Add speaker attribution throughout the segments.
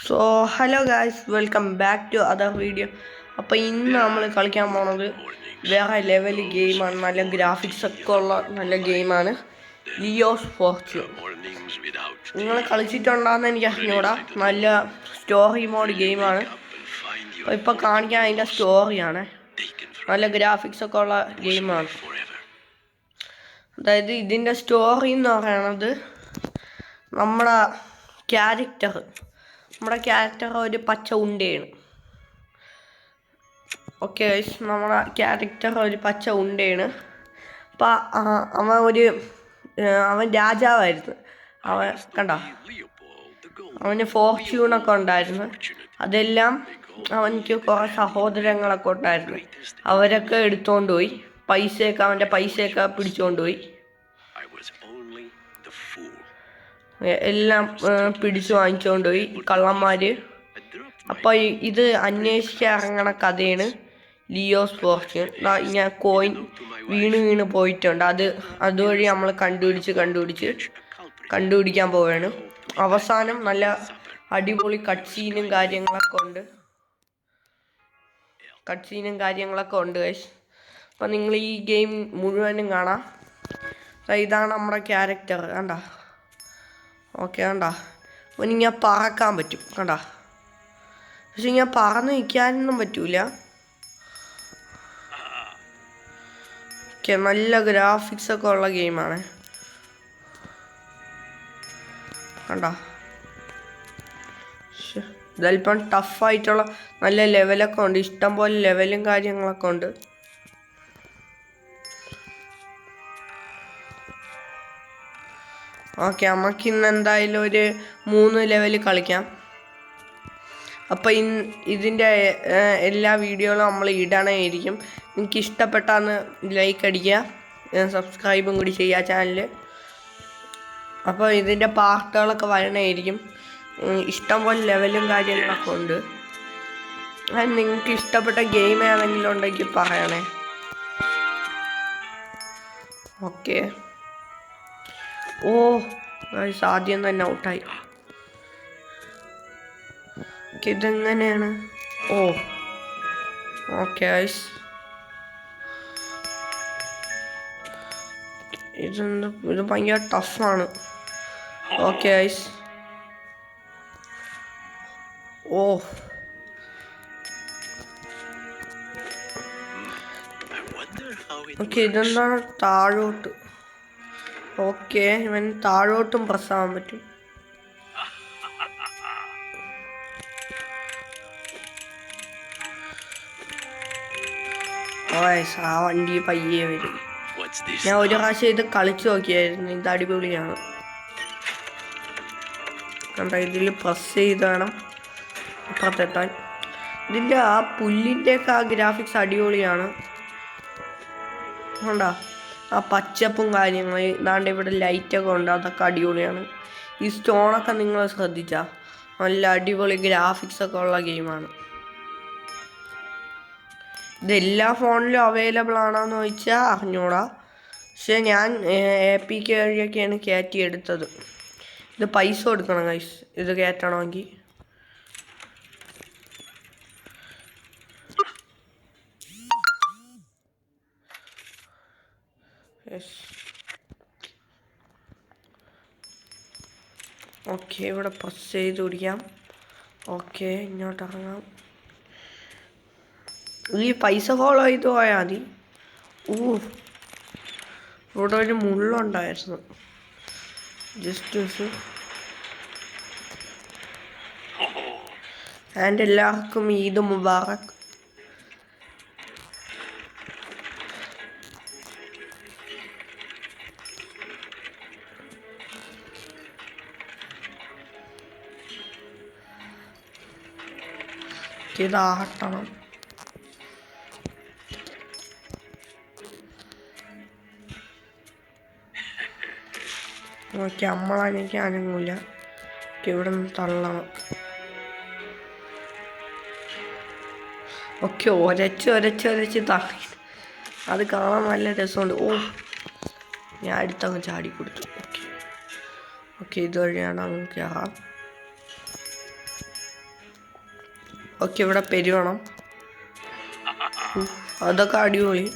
Speaker 1: So hello guys, welcome back to other video. അപ്പോൾ ഇന്ന് നമ്മൾ കളിക്കാൻ പോണത് വേറെ ലെവൽ ഗെയിമാണ്. നല്ല ഗ്രാഫിക്സ് ഒക്കെ ഉള്ള നല്ല ഗെയിമാണ് ലിയോസ് ഫോർച്യൂൺ. നിങ്ങൾ കളിച്ചിട്ടുണ്ടാകുന്ന എനിക്ക് അറിഞ്ഞൂടാ. നല്ല സ്റ്റോറി മോഡ് ഗെയിമാണ്. അപ്പോൾ ഇപ്പോൾ കാണിക്കാൻ അതിൻ്റെ സ്റ്റോറിയാണ്. നല്ല ഗ്രാഫിക്സ് ഒക്കെ ഉള്ള ഗെയിമാണ്. അതായത് ഇതിൻ്റെ സ്റ്റോറി എന്ന് പറയണത് നമ്മുടെ ക്യാരക്ടർ ഒരു പച്ച ഉണ്ടയാണ്. ഓക്കെ, നമ്മുടെ ക്യാരക്ടർ ഒരു പച്ച ഉണ്ടയാണ്. അപ്പം അവൻ രാജാവായിരുന്നു. കണ്ടോ, അവന് ഫോർച്യൂണൊക്കെ ഉണ്ടായിരുന്നു. അതെല്ലാം അവനിക്ക് കുറേ സഹോദരങ്ങളൊക്കെ ഉണ്ടായിരുന്നു. അവരൊക്കെ എടുത്തുകൊണ്ട് പോയി. അവൻ്റെ പൈസയൊക്കെ പിടിച്ചുകൊണ്ട് പോയി. എല്ലാം പിടിച്ചു വാങ്ങിച്ചുകൊണ്ട് പോയി കള്ളന്മാർ. അപ്പോൾ ഇത് അന്വേഷിച്ച് ഇറങ്ങണ കഥയാണ് ലിയോസ് ഫോർച്യൂൺ. ഞാൻ കോയിൻ വീണ് പോയിട്ടുണ്ട്. അതുവഴി നമ്മൾ കണ്ടുപിടിക്കാൻ പോവുകയാണ്. അവസാനം നല്ല അടിപൊളി കട്ട് സീനും കാര്യങ്ങളൊക്കെ ഉണ്ട് ഗൈസ്. അപ്പോൾ നിങ്ങൾ ഈ ഗെയിം മുഴുവനും കാണാം. ഇതാണ് നമ്മുടെ ക്യാരക്ടർ. കണ്ടോ? ഓക്കെ, കണ്ടോ? ഇങ്ങനെ പറക്കാൻ പറ്റും. കണ്ടോ? പക്ഷെ ഇങ്ങനെ പറന്ന് നിൽക്കാനൊന്നും പറ്റൂല. ഓക്കെ, നല്ല ഗ്രാഫിക്സ് ഒക്കെ ഉള്ള ഗെയിമാണ്. കണ്ടോ? ഇതല്പം ടഫായിട്ടുള്ള നല്ല ലെവലൊക്കെ ഉണ്ട്. ഇഷ്ടംപോലെ ലെവലും കാര്യങ്ങളൊക്കെ ഉണ്ട്. ഓക്കെ, നമുക്ക് ഇന്ന് എന്തായാലും ഒരു 3 ലെവൽ കളിക്കാം. അപ്പോൾ ഇതിൻ്റെ എല്ലാ വീഡിയോകളും നമ്മൾ ഇടണമായിരിക്കും. നിങ്ങൾക്ക് ഇഷ്ടപ്പെട്ടാന്ന് ലൈക്ക് അടിക്കുക, സബ്സ്ക്രൈബും കൂടി ചെയ്യുക ചാനൽ. അപ്പോൾ ഇതിൻ്റെ പാർട്ടുകളൊക്കെ വരണമായിരിക്കും. ഇഷ്ടംപോലെ ലെവലും കാര്യങ്ങളൊക്കെ ഉണ്ട്. നിങ്ങൾക്ക് ഇഷ്ടപ്പെട്ട ഗെയിം ഏതെങ്കിലും ഉണ്ടെങ്കിൽ പറയണേ. ഓക്കെ. ആദ്യം തന്നെ ഔട്ടായി. ഇതെങ്ങനെയാണ്? ഓക്കെ ഗൈസ്, ഇത് ഭയങ്കര ടഫാണ്. ഓക്കെ ഗൈസ്, ഓക്കെ, ഇതെന്താണ് താഴോട്ട്? ഓക്കെ, ഇവൻ താഴോട്ടും പ്രസ്സാവാൻ പറ്റും. ആ വണ്ടി പയ്യെ വരും. ഞാൻ ഒരു പ്രാവശ്യം ഇത് കളിച്ചു നോക്കിയായിരുന്നു. ഇത് അടിപൊളിയാണ്. കണ്ടോ, ഇതിൽ പ്രസ് ചെയ്ത് വേണം അപ്പുറത്തെത്താൻ. ഇതിൻ്റെ ആ പുല്ലിൻ്റെയൊക്കെ ആ ഗ്രാഫിക്സ് അടിപൊളിയാണ്. കണ്ടോ, ആ പച്ചപ്പും കാര്യങ്ങളും. ഇതാണ്ട് ഇവിടെ ലൈറ്റൊക്കെ ഉണ്ട്, അതൊക്കെ അടിപൊളിയാണ്. ഈ സ്റ്റോണൊക്കെ നിങ്ങൾ ശ്രദ്ധിച്ചാൽ നല്ല അടിപൊളി ഗ്രാഫിക്സൊക്കെ ഉള്ള ഗെയിമാണ്. ഇതെല്ലാ ഫോണിലും അവൈലബിൾ ആണോയെന്ന് ചോദിച്ചാൽ അറിഞ്ഞൂടാ. പക്ഷെ ഞാൻ APK വഴിയൊക്കെയാണ് കയറ്റിയെടുത്തത്. ഇത് പൈസ കൊടുക്കണം ഗൈസ് ഇത് കയറ്റണമെങ്കിൽ. ഓക്കെ, ഇവിടെ പ്രസ് ചെയ്ത് പിടിക്കാം. ഓക്കെ, ഇങ്ങോട്ട് ഇറങ്ങാം. ഈ പൈസ ഫോളോ ചെയ്ത് പോയാൽ മതി. ഇവിടെ ഒരു മുള്ളുണ്ടായിരുന്നു. ജസ്റ്റ് ആൻഡ് എല്ലാവർക്കും ഈദ് മുബാറക്. ഇതാട്ടണം. ഓക്കെ, നമ്മളെനിക്ക് അനങ്ങൂല. ഇവിടെ നിന്ന് തള്ളണം. ഓക്കെ, ഒരച്ച് തള്ളി. അത് കാണാൻ നല്ല രസമുണ്ട്. ഞാൻ അടുത്തങ്ങ് ചാടി കൊടുത്തു. ഓക്കെ, ഇതുവഴിയാണ് അങ്ങ് കയറാം. ഓക്കെ, ഇവിടെ പെരി വേണം. അതൊക്കെ അടിപൊളി.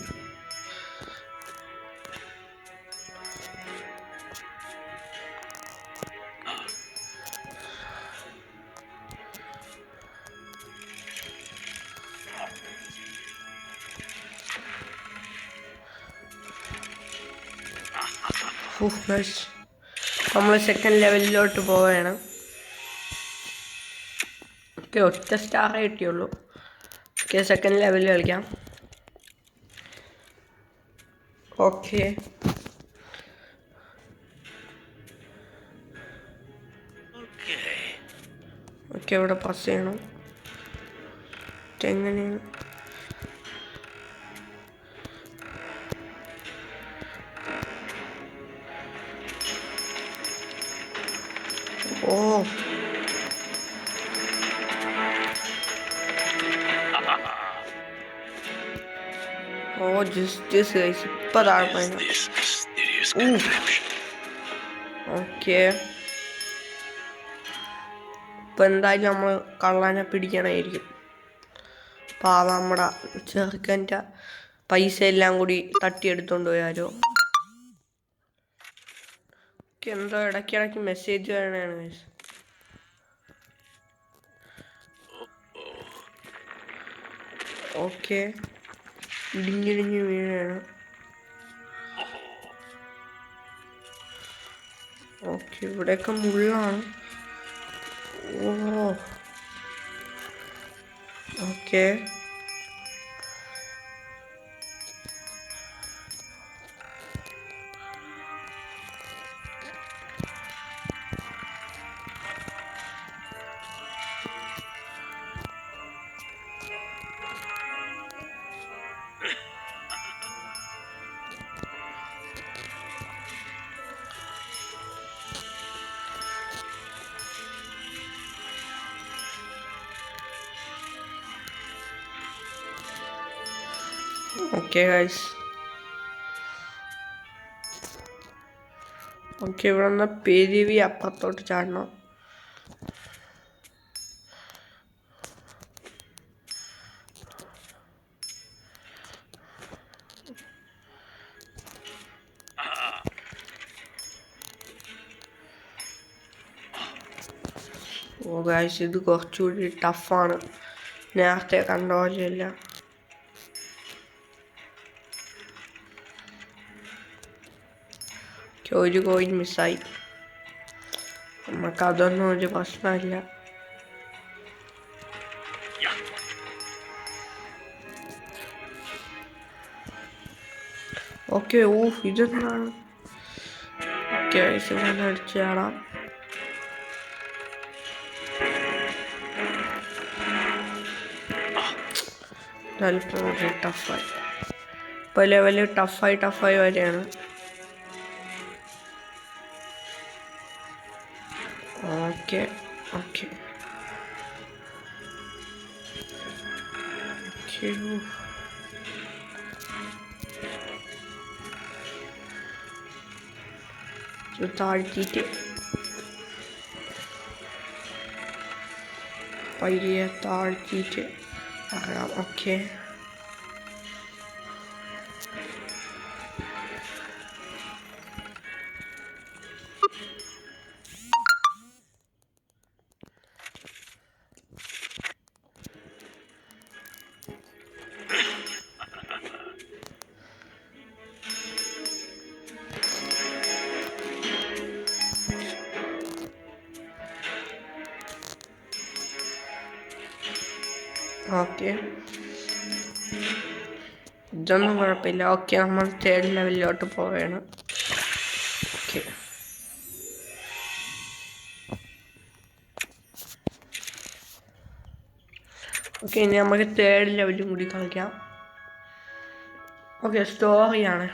Speaker 1: നമ്മൾ സെക്കൻഡ് ലെവലിലോട്ട് പോവുകയാണ്. ഓക്കെ, ഒറ്റ സ്റ്റാറേ കിട്ടിയുള്ളൂ. ഓക്കെ, സെക്കൻഡ് ലെവലിൽ കളിക്കാം. ഓക്കെ, ഓക്കെ, ഇവിടെ പാസ് ചെയ്യണം. എങ്ങനെയാണ്? ഓ, ജസ്റ്റിസ് ഗൈസ്. ഇപ്പൊ താഴെ പോയി. ഓക്കെ, ഇപ്പൊ എന്തായാലും നമ്മൾ കള്ളനെ പിടിക്കണമായിരിക്കും. പാവ നമ്മുടെ ചെറുക്കൻ്റെ പൈസ എല്ലാം കൂടി തട്ടിയെടുത്തോണ്ട് പോയാലോ. എന്തോ ഇടയ്ക്കിടയ്ക്ക് മെസ്സേജ് വരണതാണ് ഗൈസ്. ഓക്കെ, ഇടിഞ്ഞിടിഞ്ഞ് വീഴാണ്. ഓക്കെ, ഇവിടെയൊക്കെ മുള്ളാണ്. ഓ, ഓക്കെ, ഓക്കെ ഗൈസ്. ഓക്കെ, ഇവിടെ നിന്ന് പെരുവി അപ്പുറത്തോട്ട് ചാടണം. ഓ ഗൈസ്, ഇത് കുറച്ചുകൂടി ടഫാണ്. നേരത്തെ കണ്ട പോലെയല്ല. ഒരു കോയിൻ മിസ്സായി. നമുക്കതൊന്നും ഒരു പ്രശ്നമില്ല. ഓക്കെ, ഇതെന്താണ്? ഓക്കെ, ഇവിടെ അടിച്ചു ചാടാം. ടഫായി. ഇപ്പോൾ ലെവല് ടഫായി വരെയാണ്. ഓക്കെ, ഓക്കെ, താഴ്ത്തിയിട്ട് പയ്യെ താഴ്ത്തിയിട്ട് അറിയാം. ഓക്കെ, ഓക്കെ, ഇതൊന്നും കുഴപ്പമില്ല. ഓക്കെ, നമ്മൾ തേർഡ് ലെവലിലോട്ട് പോവുകയാണ്. ഓക്കെ, ഓക്കെ, ഇനി നമുക്ക് തേർഡ് ലെവലും കൂടി കളിക്കാം. ഓക്കെ, സ്റ്റോറിയാണ്.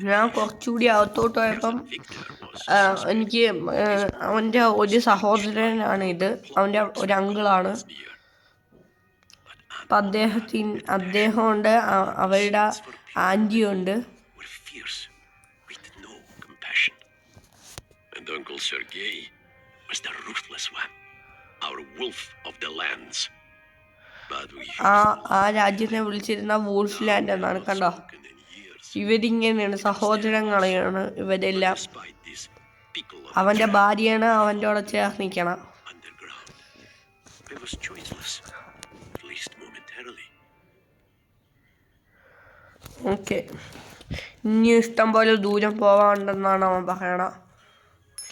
Speaker 1: ഞാൻ കുറച്ചുകൂടി അകത്തോട്ട് പോയപ്പം എനിക്ക് അവൻ്റെ ഒരു സഹോദരനാണ് ഇത്. അവൻ്റെ ഒരു അങ്കിളാണ്. അപ്പം അദ്ദേഹമുണ്ട്, അവരുടെ ആൻറ്റിയുണ്ട്.
Speaker 2: And Uncle Sergei was the ruthless one, our wolf of the lands. But we
Speaker 1: ആ രാജ്യത്തെ വിളിച്ചിരുന്ന വൂൾഫ് ലാൻഡ് എന്നാണ്. കണ്ടോ, ഇവരിങ്ങനെയാണ്, സഹോദരങ്ങളെയാണ് ഇവരെല്ലാം. അവന്റെ ഭാര്യയാണ് അവൻ്റെ കൂടെ ചേർന്ന് നിൽക്കണം. ഓക്കെ, ഇനി ഇഷ്ടം പോലെ ദൂരം പോവാണ്ടെന്നാണ് അവൻ പറയണ.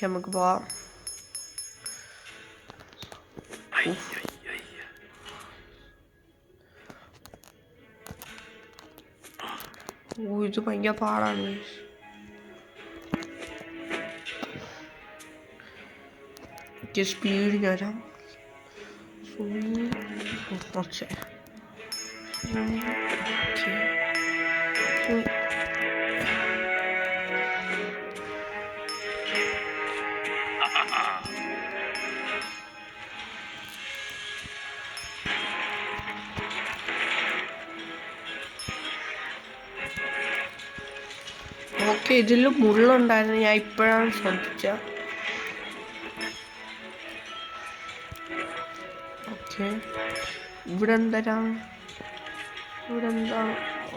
Speaker 1: നമുക്ക് പോവാം. ഇത് ഭയങ്കര പാടാണ്. സ്പീഡ് വരാം. ഓക്കെ, ഓക്കെ, ഇതിൽ മുള്ളുണ്ടായിരുന്നു, ഞാൻ ഇപ്പോഴാണ് ശ്രദ്ധിച്ച. ഓക്കെ, ഇവിടെ എന്താ?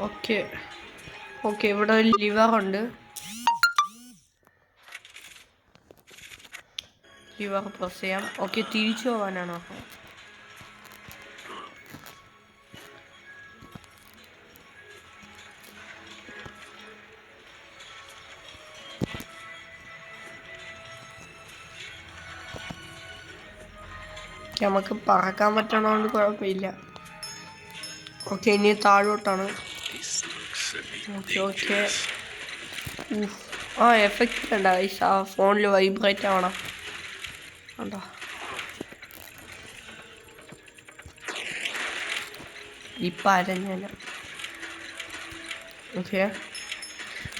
Speaker 1: ഓക്കെ ഓക്കെ, ഇവിടെ ഒരു ലിവറുണ്ട്. ലിവർ പ്രസ് ചെയ്യാം. ഓക്കെ, തിരിച്ചു പോകാനാണോ? നമുക്ക് പറക്കാൻ പറ്റണോണ്ട് കുഴപ്പമില്ല. ഓക്കെ, ഇനി താഴോട്ടാണ്. ഓക്കെ ഓക്കെ, ആ എഫക്റ്റ് കണ്ട ഗൈസ്, ആ ഫോണിൽ വൈബ്രേറ്റ് ആവണം. കണ്ടോ, ഇപ്പം അരഞ്ഞല്ല. ഓക്കെ,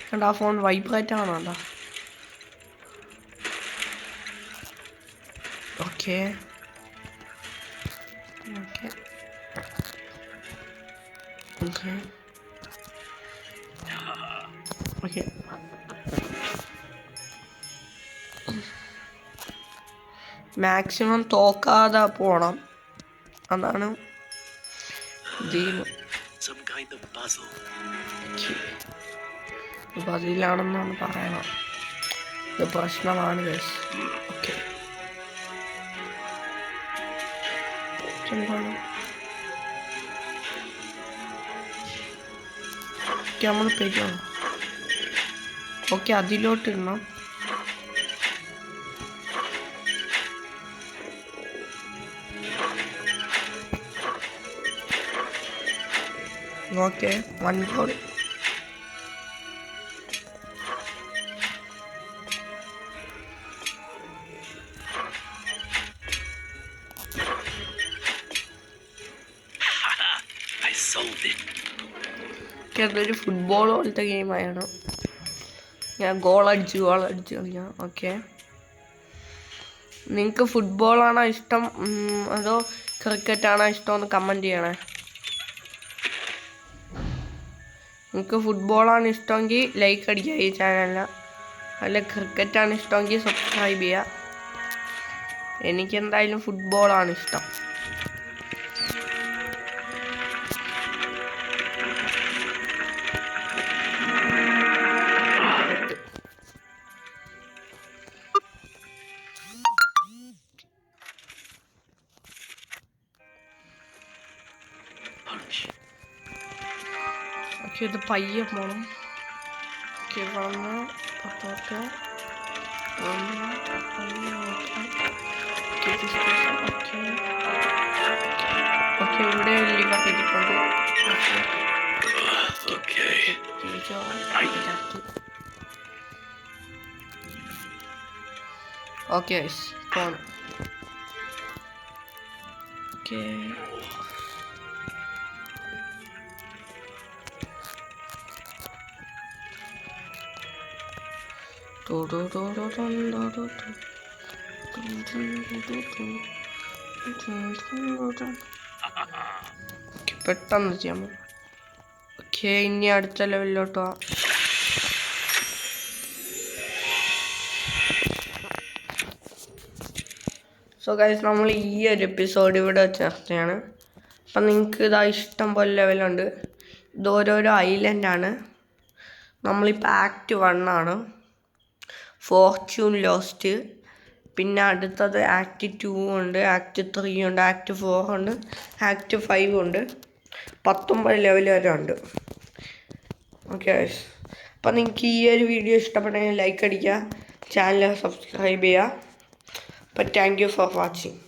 Speaker 1: കണ്ട ആ ഫോൺ വൈബ്രേറ്റ് ആവണം. കണ്ടോ? Okay okay okay okay, maximum തോക്കാതെ പോണം, അതാണ് പതിലാണെന്നാണ് പറയണം. ഇത് പ്രശ്നമാണ് ഗൈസ്. ഓക്കെ, എന്താണ് നമ്മൾ പെരുമാണം. ഓക്കെ, അതിലോട്ട് ഇടണം. Okay, one goal. അതൊരു ഫുട്ബോൾ പോലത്തെ ഗെയിമായാണ്. ഞാൻ ഗോളടിച്ചു കളിക്കാം. ഓക്കെ, നിങ്ങൾക്ക് ഫുട്ബോളാണോ ഇഷ്ടം അതോ ക്രിക്കറ്റാണോ ഇഷ്ടം എന്ന് കമൻറ്റ് ചെയ്യണേ. നിങ്ങൾക്ക് ഫുട്ബോളാണ് ഇഷ്ടമെങ്കിൽ ലൈക്ക് അടിക്കുക ഈ ചാനലിന്, അല്ല ക്രിക്കറ്റാണ് ഇഷ്ടമെങ്കിൽ സബ്സ്ക്രൈബ് ചെയ്യുക. എനിക്കെന്തായാലും ഫുട്ബോളാണ് ഇഷ്ടം. ഓക്കെ, ഇത് പയ്യെ പോകണം. ഓക്കെ, വന്ന് ഓക്കെ ഓക്കെ, ഇവിടെ ലിവർ ഇരിപ്പുണ്ട്. ഓക്കെ പോണം. ഓക്കെ, പെട്ടെന്ന് ചെയ്യാം. ഓക്കെ, ഇനി അടുത്ത ലെവലിലോട്ട് പോവാം. സോ ഗൈസ് നമ്മൾ ഈ ഒരു എപ്പിസോഡ് ഇവിടെ വെച്ച് നിർത്തുകയാണ്. അപ്പം നിങ്ങൾക്ക് ഇതാ ഇഷ്ടം പോലെ ലെവലുണ്ട്. ഇത് ഓരോരോ ഐലൻഡാണ്. നമ്മളിപ്പോൾ ആക്ട് 1 ആണ്. Fortune lost. പിന്നെ അടുത്തത് ആക്ട് 2 ഉണ്ട്, ആക്ട് 3 ഉണ്ട്, ആക്ട് 4 ഉണ്ട്, ആക്ട് 5 ഉണ്ട്. 19 ലെവൽ വരെ ഉണ്ട്. ഓക്കെ ഗൈസ്, അപ്പം നിങ്ങൾക്ക് ഈ ഒരു വീഡിയോ ഇഷ്ടപ്പെട്ടെങ്കിൽ ലൈക്ക് അടിക്കുക, ചാനൽ സബ്സ്ക്രൈബ് ചെയ്യുക. അപ്പം താങ്ക് യു ഫോർ വാച്ചിങ്.